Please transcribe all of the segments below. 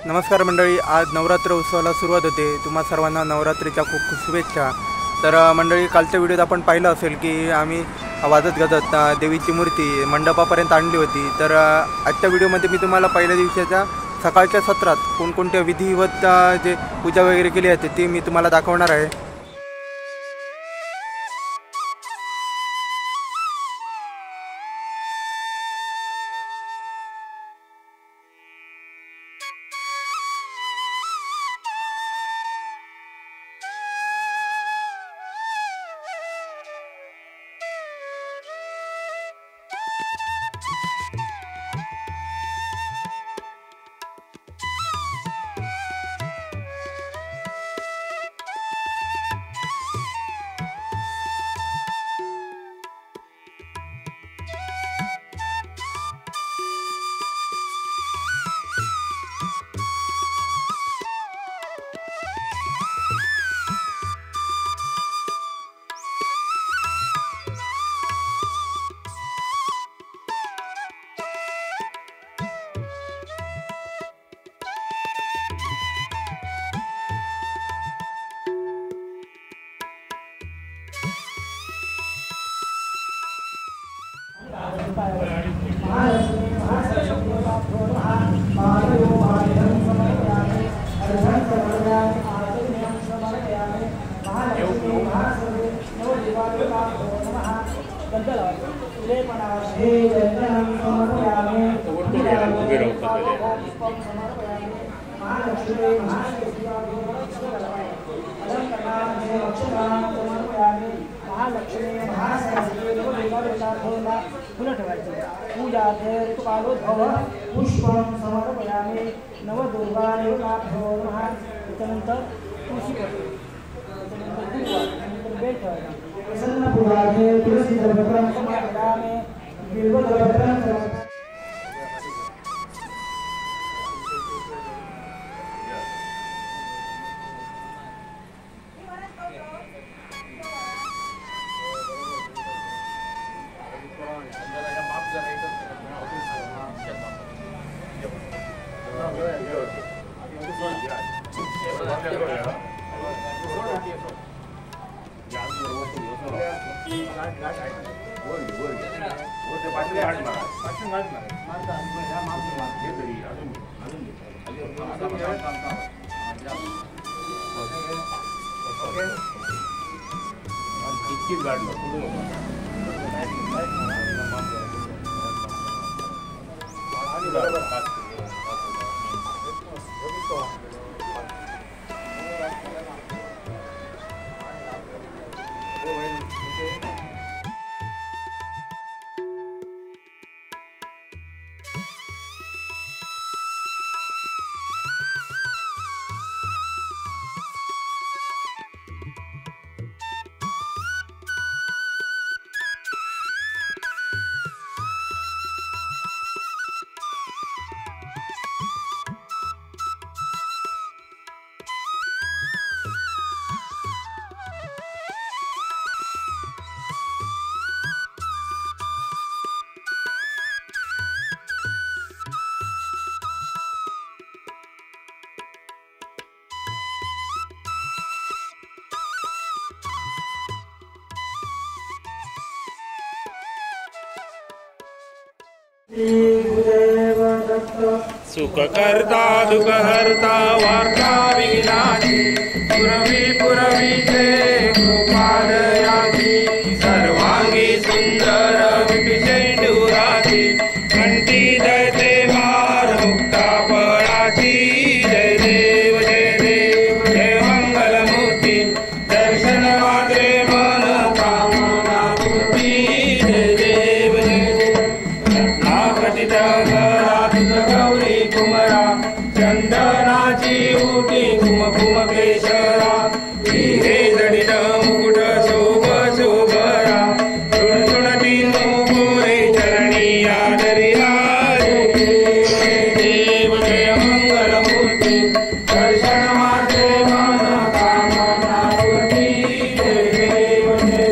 नमस्कार मंडळी, आज नवरात्र उत्सवाला सुरुवात होते। तुम्हा सर्वांना नवरात्रीच्या खूप खूप शुभेच्छा। तर मंडळी, कालच्या व्हिडिओत आपण पाहिलं असेल की आम्ही वाजत गाजत देवीची मूर्ती मंडपापर्यंत आणली होती। तर आजच्या व्हिडिओमध्ये मी तुम्हाला पहिल्या दिवसाच्या सकाळच्या सत्रात कोणकोणत्या विधिवत जे पूजा वगैरे केली आहे ती मी तुम्हाला दाखवणार आहे। पूजा पुष्पं समर्पयामि नवदुर्गादेवताभ्यो नमः। त्यानंतर तुळशी पडते, त्यानंतर बेल ठेवायची। प्रसन्न पूजाचे तुळशी दर्पण समर्पयामि बिल्व दर्पण। सुख करता दुख हरता वार्ता विघ्नाची पुरवीचे कृपालयाची सर्वांगी सुंदर विपिचेंडुराची कंठी जयते मार मुक्ता फळाची। जय देव जय मंगलमूर्ती दर्शन मात्रे मन कामना पूर्ती। जय देव रत्नाखचित घरात गौरी कुमरा चंदनाची उटी कुमकुम केशरा हिरे जडित मुकुट शोभ शोभरा सुणसुणती गोरे चरणी आदरिला। जय देव जय मंगलमूर्ती दर्शन मात्रे मन कामना पूर्ती। जय देव जय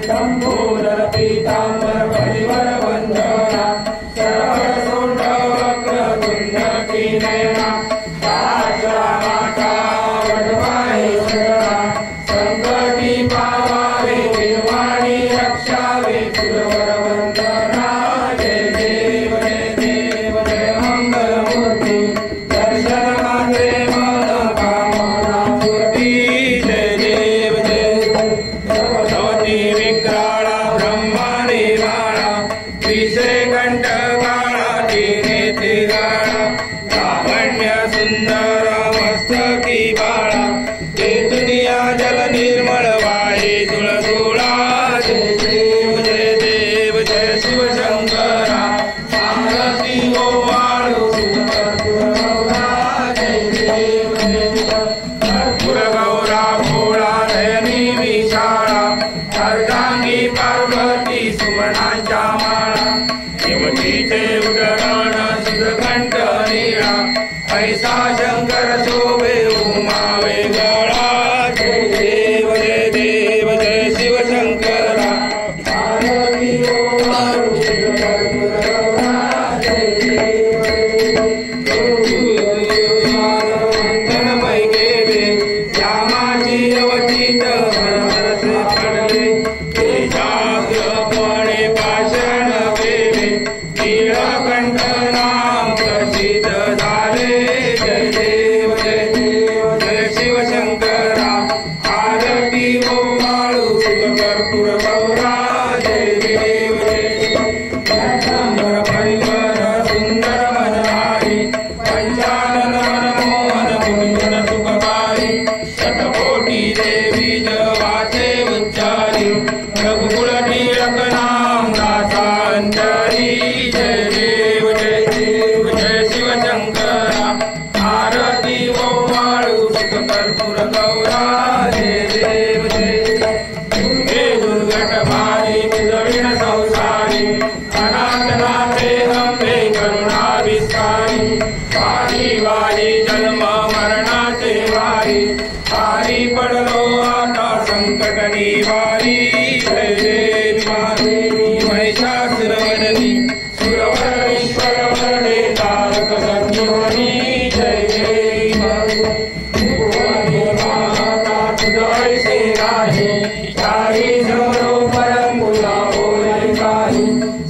लंबोदर पीतांबर परिवर वंदना सरळ सोंड वक्र तुंड की नयना सुंदर मस्तकी बाळा ते दुनिया जल निर्मळ वाहे तुळसोळा जय देव जय देव जय शिवशंकरा आरती ओवाळू कर्पूर गौरा जय देव जय कर्पूर गौरा भोळा नयनी विशाळा अर्धांगी पार्वती सुमनांच्या माळा देवकीचे उदरण सुधकंठ नीळा ऐसा शंकर शोभे उमा वेगळा जय देव जय देव जय शिवशंकरा आरती ओवाळू कर्पूर गौरा जय देव मंथनमय गेले श्यामाची अवचित हरहरसे पडले ते जागरपणे भाषण केले नीळकंठ नाम प्रसिद्ध झाले जय देव जय देव जय शिवशंकरा आरती ओवाळू कर्पूर गौरा जय देव जय शंकर परिवार सुंदर मनहारी पंचानन मनमोहन कुंजन सुखकारी शतकोटी देवी जवाचे उच्चारी रघुकुल टिळक नाम दासांतरी जय देव जय देव जय शिवशंकरा आरती ओवाळू कर्पूर गौरा जय देव जय दुर्गे दुर्गट भारी मुजविण संसारी अनाथनाथे अंबे करुणा विस्तारी वारी वारी जन्म मरणाचे वारी वारी पडलो आता संकट निवारी जय देवी महादेवी महिषासुरवदनी सुरवरेश्वर वरदे तारक संजीवनी जय देवी महादेवी माता तुझे से नाही चारी समरो परंपुला बोले काही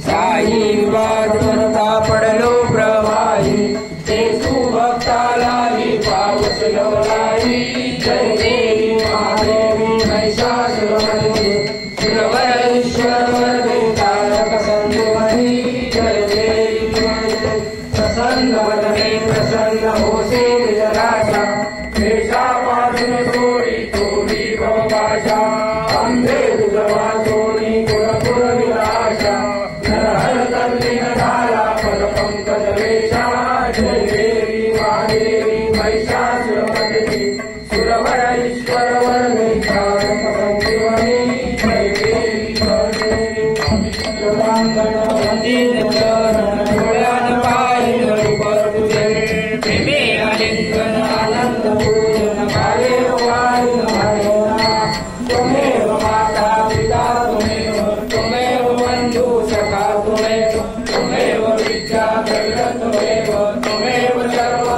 साई विवाद करता पडलो प्रवाही ते सुभक्तालाही पाऊस लवलाई जय देवी महादेवी महिषासुरवदनी सुरवरेश्वर वरदे तारक संजीवनी जय देवी महादेवी प्रसन्न वदने प्रसन्न होसे निजराशा देशापासून सोडी तोडी भवभाषा अंधे दुर्वा सोडी कुलकुल विलाशा नरहर तल्लीन झाला पदपंकज वेशा जय देवी महादेवी महिषासुरवदनी सुरवर ईश्वर वरदे तारक संजीवनी जय देवी महादेवी कृपांगण वंदित चरण डोळ्यान पाहिलं रूप तुझे प्रेमे आलिंगन आनंद पूजन भावे वारी हरेना तुमेव माता पिता तुमेव बंधू सखा तुमेव विद्या दैव तुमेव सर्व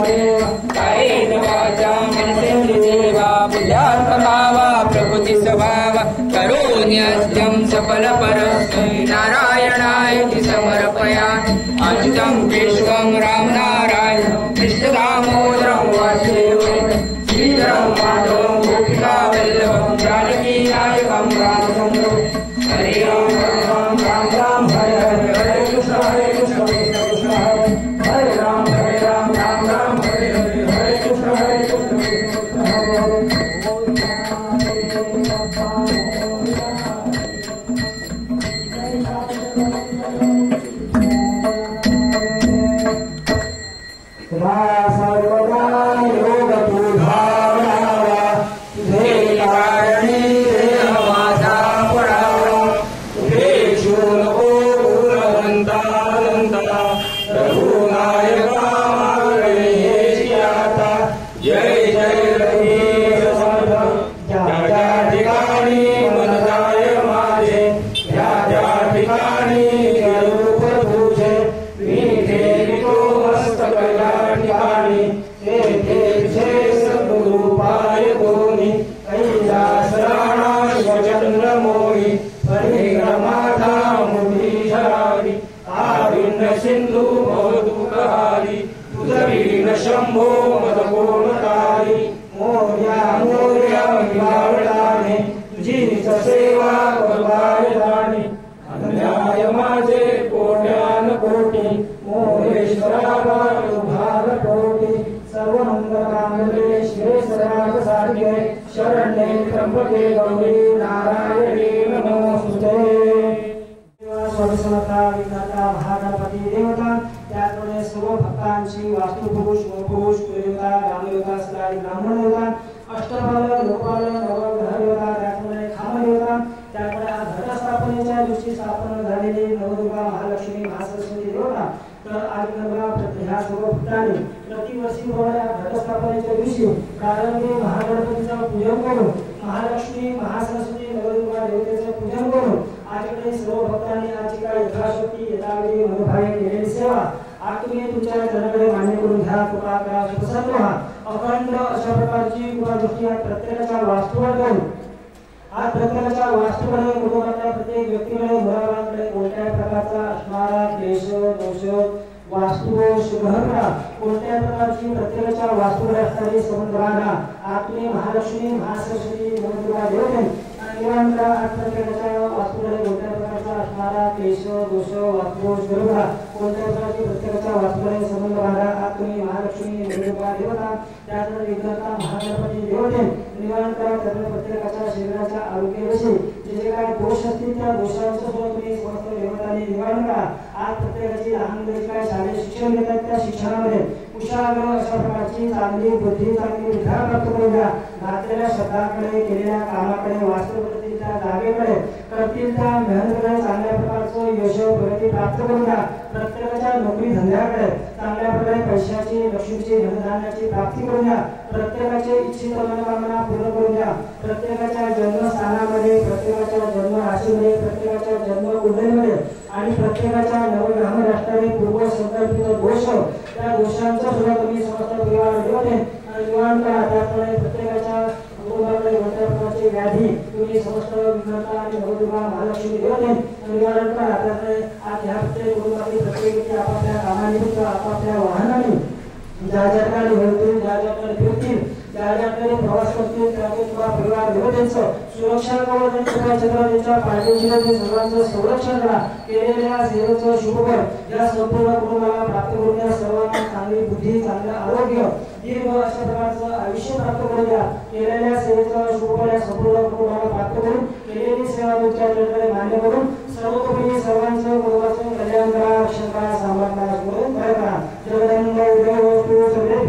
देव कायेन वाचा मनसेंद्रियेवा बुद्ध्यात्मभावा प्रकृती स्वभाव करोन्यस्त्यं सफल परस्मै नारायणाय समर्पयामि अच्युतं केशवं राम नारायण कृष्ण दामोदरं वासुदेवं श्रीधरं माधवं गोपिका वल्लभं जानकी नायकं रामचन्द्रं हरे राम राम राम हरे हरे हरे कृष्ण कृष्ण कृष्ण हरे राम राम राम हरे हरे हरे कृष्ण कृष्ण हरे हरे सर्वदा योग तुझावणारा तुझे कारणी देह माझा पडावा तुझे शूनको गुणवंता रघुनायका मागणे येशी आता जय जय रघुवीर समर्थ ज्या ज्या ठिकाणी मन जाय माझे ज्या ज्या ठिकाणी रूप तुझे मी ठेवितो मस्तक या ठिकाणी ते सद्गुरु पाय दोन्ही कैलास राणा चंद्रमोळी परिक्रमाथा मुठी शरावी आविन्न सिंधू भवदुःखहारी तुझवीन शंभो मदकोणकारी मोर्या मोर्या विभावडाने तुझीच सेवा करवायदानी अन्याय माझे कोट्यान कोटी मोरेश्वरा भार कोटी पुरुष पुरुष देवता ग्रामदेवता सदा ब्राह्मण देवता अष्टपाल लोकपाल नवग्रह देवता त्याचप्रमाणे खाम देवता त्यामुळे आज घटस्थापनेच्या दिवशी स्थापन झालेली नवदुर्गा महालक्ष्मी महासरस्वती देवता तर आज ह्या सर्व भक्तांनी प्रतिवर्षी घटस्थापनेच्या दिवशी प्रारंभी महागणपतीचं पूजन करून महालक्ष्मी महासरस्वती नवदुर्गा देवतेचं पूजन करून आजकडे सर्व भक्तांनी आजची काय यथाशक्ती यथाविधी मनोभावे केलेली सेवा आज तुम्ही तुमच्या चरणाकडे मान्य करून घ्या कृपा करा प्रसन्न व्हा अखंड अशा प्रकारची कृपा दृष्टी प्रत्येकाच्या वास्तूवर करून आज प्रत्येकाच्या वास्तूकडे कुटुंबातल्या प्रत्येक व्यक्तीकडे मुलाबाळांकडे कोणत्याही प्रकारचा असणारा क्लेश दोष वास्तू शुभग्रह कोणत्याही प्रकारची प्रत्येकाच्या वास्तूकडे असणारी संबंधांना आज तुम्ही महालक्ष्मी महासरस्वती नवदुर्गा देवते निवारण करा आज प्रत्येकाच्या वास्तूकडे कोणत्याही प्रकारचा असणारा क्लेश दोष वास्तू शुभग्रह कोणत्याही प्रकारची प्रत्येकाच्या वास्तूकडे संबंध बांधा आज तुम्ही महालक्ष्मी नवदुर्गा देवता त्याचबरोबर विघ्नहर्ता महागणपती देवते निवारण करा त्यामुळे प्रत्येकाच्या शरीराच्या आरोग्याविषयी जे काय दोष असतील त्या दोषांचं सुद्धा तुम्ही समस्त देवतांनी निवारण करा आज प्रत्येकाची लहान मुले काय शालेय शिक्षण घेतात त्या शिक्षणामध्ये कुशाग्र अशा प्रकारची चांगली बुद्धी चांगली विद्या प्राप्त करून द्या घातलेल्या शब्दाकडे केलेल्या कामाकडे वास्तवतेच्या जागेकडे करतील त्या मेहनतीकडे चांगल्या प्रकारचं यश प्रगती प्राप्त करून द्या प्रत्येकाच्या नोकरी धंद्याकडे चांगल्या प्रकारे पैशाची लक्ष्मीची धनधान्याची प्राप्ती करून द्या प्रत्येकाचे इच्छित मनोकामना पूर्ण करून द्या प्रत्येकाच्या जन्मस्थानामध्ये प्रत्येकाच्या जन्म राशीमध्ये प्रत्येकाच्या जन्म कुंडलीमध्ये आणि प्रत्येकाच्या नवग्रहामध्ये असणारे पूर्व संकल्पित दोष त्या दोषांचा सुद्धा तुम्ही समस्त परिवार देवते निवारण करा त्याप्रमाणे प्रत्येकाच्या कुटुंबाकडे कोणत्या प्रकारची व्याधी तुम्ही समस्त विघ्नता आणि नवदुर्गा महालक्ष्मी देवते निवारण करा त्याप्रमाणे आज ह्या प्रत्येक कुटुंबातील प्रत्येक व्यक्ती आपापल्या कामानिमित्त आपापल्या वाहनाने ज्या ठिकाणी होतील ज्या ठिकाणी फिरतील ज्या ठिकाणी प्रवास करतील त्या परिवार देवतेचं सुरक्षा कवच त्यांच्या पाठीशी सर्वांचं संरक्षण करा केलेल्या सेवेचं शुभकर या संपूर्ण कुटुंबाला प्राप्त करून द्या सर्वांना चांगली बुद्धी चांगलं आरोग्य दीर्घ अशा प्रकारचं आयुष्य प्राप्त करून द्या केलेल्या सेवेचं शुभकर या संपूर्ण कुटुंबाला प्राप्त करून केलेली सेवा तुमच्या चरणाकडे मान्य करून सर्वतोपरी सर्वांचं कुटुंबाचं कल्याण करा रक्षण करा सांभाळ करा करा जगदंब देव सगळे